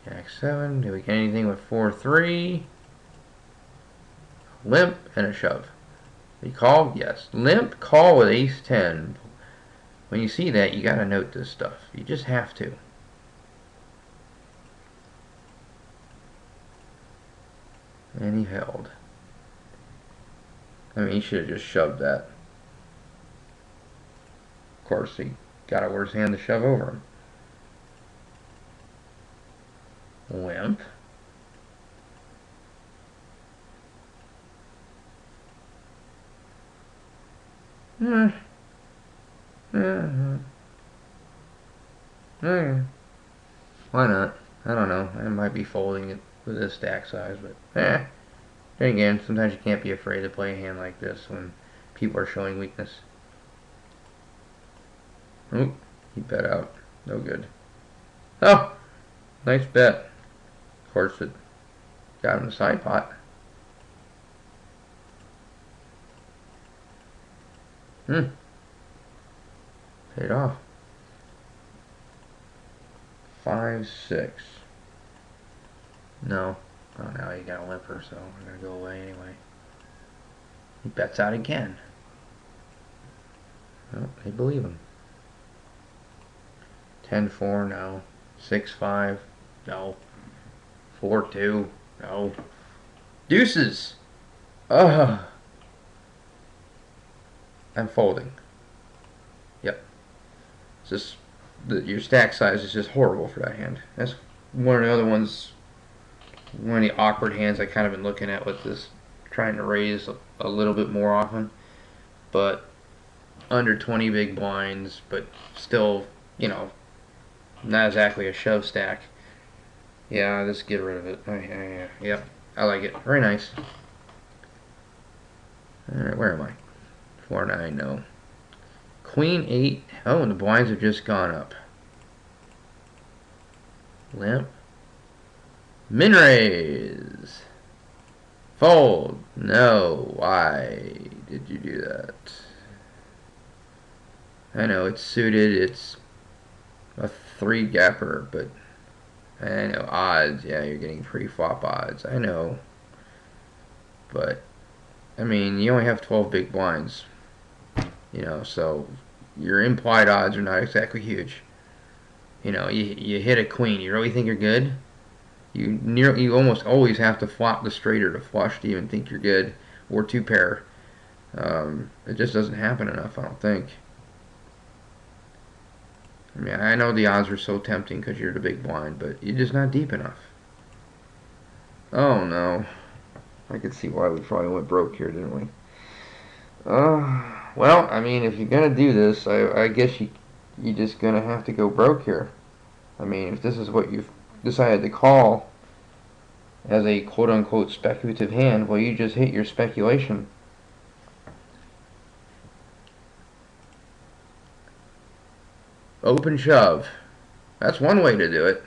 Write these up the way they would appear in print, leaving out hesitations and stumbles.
Jack 7. Do we get anything with 4-3? Limp and a shove. We call? Yes. Limp, call with ace 10. When you see that, you gotta note this stuff. You just have to. And he held. I mean, he should have just shoved that. Of course, he got a worse hand to shove over him. Limp. Okay. Why not? I don't know. I might be folding it with this stack size, but then again, sometimes you can't be afraid to play a hand like this when people are showing weakness. Oop, he bet out. No good. Oh, nice bet. Of course, it got him the side pot. Paid off. 5-6. No. Oh, now he got a limper, so we're going to go away anyway. He bets out again. Oh, they believe him. 10-4, no. 6-5, no. 4-2, no. Deuces! Ugh. I'm folding. Yep. It's just your stack size is just horrible for that hand. That's one of the other ones, one of the awkward hands I kind of been looking at with this, trying to raise a little bit more often, but under 20 big blinds, but still, you know, not exactly a shove stack. Yeah, just get rid of it. Yep, I like it. Very nice. Alright, where am I? 4-9, no. Queen 8. Oh, and the blinds have just gone up. Limp. Min raise. Fold. No. Why did you do that? I know it's suited. It's a 3-gapper, but I know odds. Yeah, you're getting pre-flop odds. I know. But, I mean, you only have 12 big blinds. You know, so your implied odds are not exactly huge. You know, you hit a queen. You really think you're good? You almost always have to flop the straighter to flush to even think you're good, or 2-pair. It just doesn't happen enough, I don't think. I mean, I know the odds are so tempting because you're the big blind, but you're just not deep enough. Oh no. I could see why we probably went broke here, didn't we? Well, I mean, if you're gonna do this, I guess you're just gonna have to go broke here. I mean, if this is what you've decided to call as a quote-unquote speculative hand, well, you just hit your speculation. Open shove. That's one way to do it.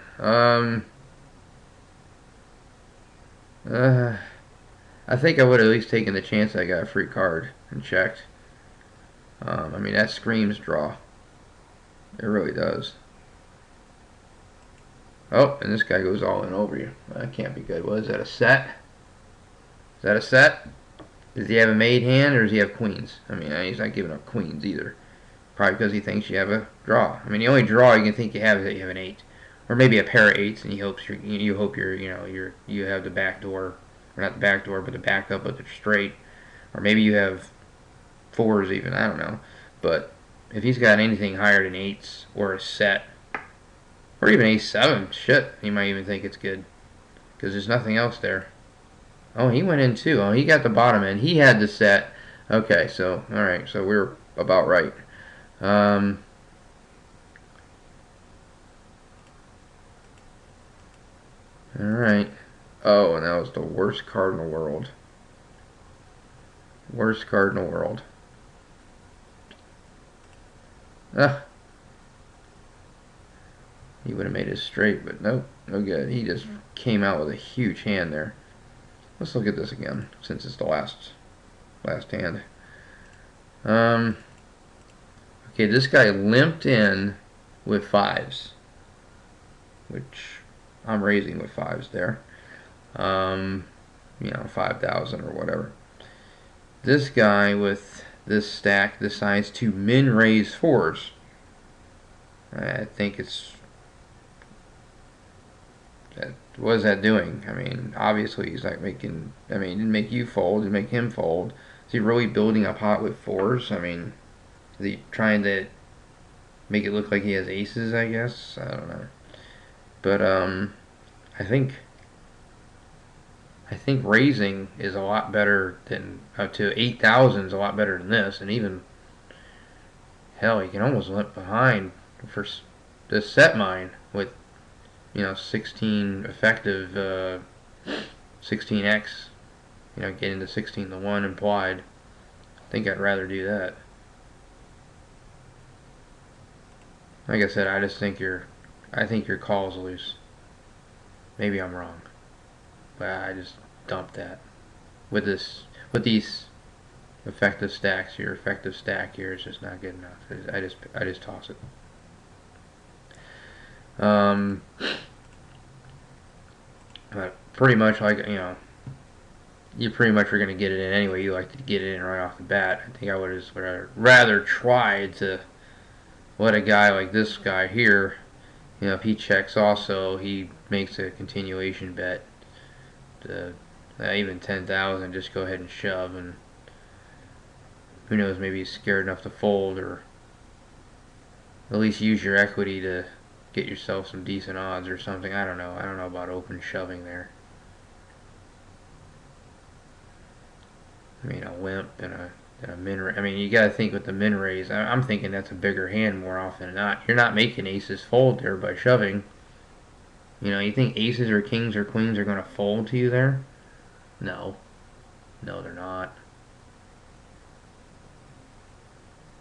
I think I would have at least taken the chance I got a free card and checked. I mean, that screams draw. It really does. Oh, and this guy goes all in over you. That can't be good. What is that, a set? Is that a set? Does he have a made hand, or does he have queens? I mean, he's not giving up queens either. Probably because he thinks you have a draw. I mean, the only draw you can think you have is that you have an 8. Or maybe a pair of 8s, and you hope you have the back door, or not the back door, but the backup of the straight. Or maybe you have 4s even, I don't know. But if he's got anything higher than 8s, or a set, or even ace-7, shit, he might even think it's good. Because there's nothing else there. Oh, he went in too. Oh, he got the bottom end. He had the set. Okay, so, alright, so we're about right. Alright. Oh, and that was the worst card in the world. Worst card in the world. Ah. He would have made it straight, but nope, no good. He just came out with a huge hand there. Let's look at this again, since it's the last hand. Okay, this guy limped in with 5s, which I'm raising with 5s there. You know, 5,000 or whatever. This guy with this stack decides to min raise 4s. I think it's what is that doing? I mean, obviously he's like making. I mean, it didn't make you fold. It didn't make him fold. Is he really building a pot with 4s? I mean, is he trying to make it look like he has aces? I guess I don't know. But I think raising is a lot better than up to 8,000 is a lot better than this, and even hell, you can almost limp behind for the set mine with 16 effective 16x, getting to 16 to 1 implied. I think I'd rather do that. Like I said, I think your call's loose. Maybe I'm wrong, but I just dumped that with these effective stacks. Your effective stack here is just not good enough. I just toss it. But pretty much like you pretty much are going to get it in anyway. You like to get it in right off the bat. I think I would have rather tried to let a guy like this guy here, if he checks also, he makes a continuation bet. Even 10,000, just go ahead and shove, and who knows, maybe he's scared enough to fold, or at least use your equity to get yourself some decent odds or something. I don't know. I don't know about open shoving there. I mean, a limp and a min. I mean, you got to think with the min raise. I'm thinking that's a bigger hand more often than not. You're not making aces fold there by shoving. You think aces or kings or queens are going to fold to you there? No. No, they're not.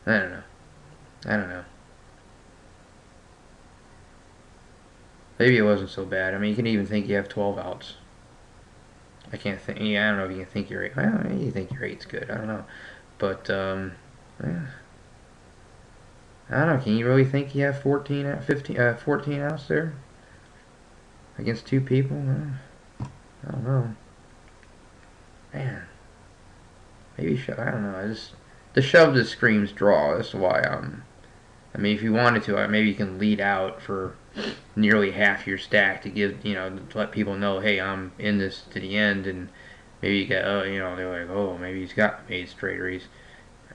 I don't know. I don't know. Maybe it wasn't so bad. I mean, you can even think you have 12 outs. I can't think. Yeah, I don't know if you can think your 8. Well, you think your 8's good. I don't know. But, yeah. I don't know. Can you really think you have 14 outs there? Against 2 people? I don't know. Man. Maybe I don't know. The shove just screams draw. That's why I mean, if you wanted to, maybe you can lead out for nearly half your stack to give, to let people know, hey, I'm in this to the end, and maybe you get, they're like, oh, maybe he's got made straight, or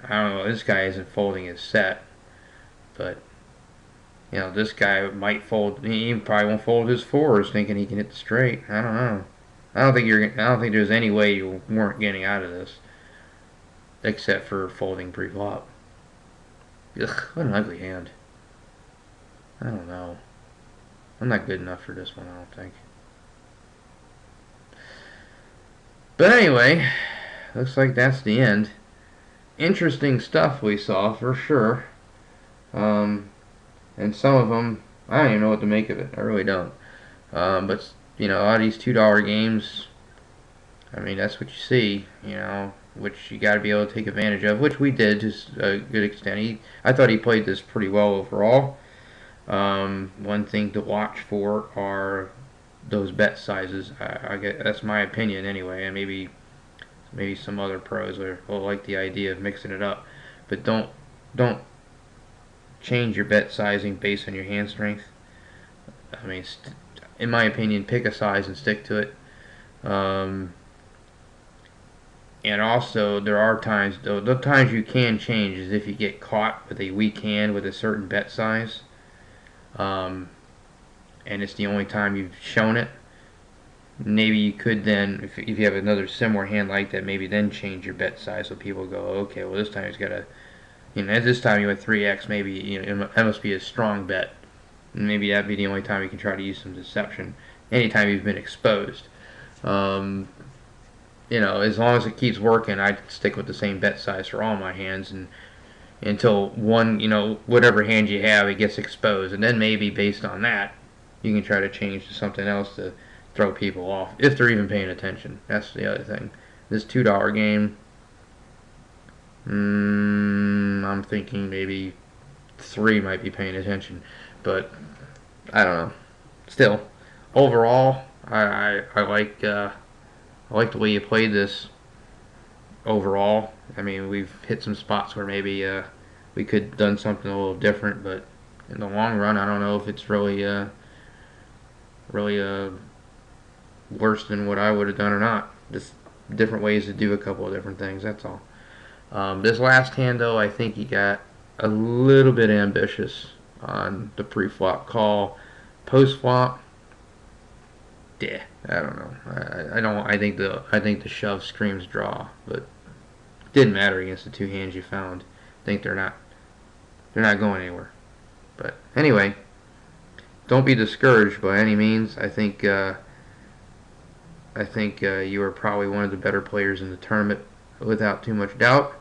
I don't know, this guy isn't folding his set, but, this guy might fold, he probably won't fold his 4s thinking he can hit the straight. I don't know. I don't think there's any way you weren't getting out of this, except for folding pre-flop. Ugh, what an ugly hand. I don't know. I'm not good enough for this one, I don't think. But anyway, looks like that's the end. Interesting stuff we saw, for sure. And some of them, I don't even know what to make of it. I really don't. But, a lot of these $2 games, I mean, that's what you see, which you got to be able to take advantage of, which we did to a good extent. I thought he played this pretty well overall. One thing to watch for are those bet sizes. I get, that's my opinion anyway, and maybe some other pros will like the idea of mixing it up, but don't change your bet sizing based on your hand strength. I mean, in my opinion, pick a size and stick to it. And also, there are times, though, the times you can change is if you get caught with a weak hand with a certain bet size, and it's the only time you've shown it. Maybe you could then, if you have another similar hand like that, maybe then change your bet size so people go, okay, well this time he's got a, this time you went 3x, maybe it must be a strong bet. And maybe that'd be the only time you can try to use some deception. Anytime you've been exposed. As long as it keeps working, I'd stick with the same bet size for all my hands, and until one, whatever hand you have, it gets exposed, and then maybe based on that, you can try to change to something else to throw people off, if they're even paying attention. That's the other thing. This $2 game, I'm thinking maybe 3 might be paying attention, but I don't know. Still, overall, I like the way you played this. Overall, I mean, we've hit some spots where maybe we could have done something a little different, but in the long run, I don't know if it's really worse than what I would have done or not. Just different ways to do a couple of different things. That's all. This last hand, though, I think he got a little bit ambitious on the pre-flop call. Post-flop, yeah, I don't know. I don't. I think the shove screams draw, but it didn't matter against the two hands you found. I think they're not going anywhere. But anyway, don't be discouraged by any means. I think you are probably one of the better players in the tournament without too much doubt,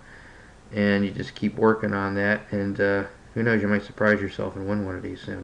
and you just keep working on that. And who knows, you might surprise yourself and win one of these soon.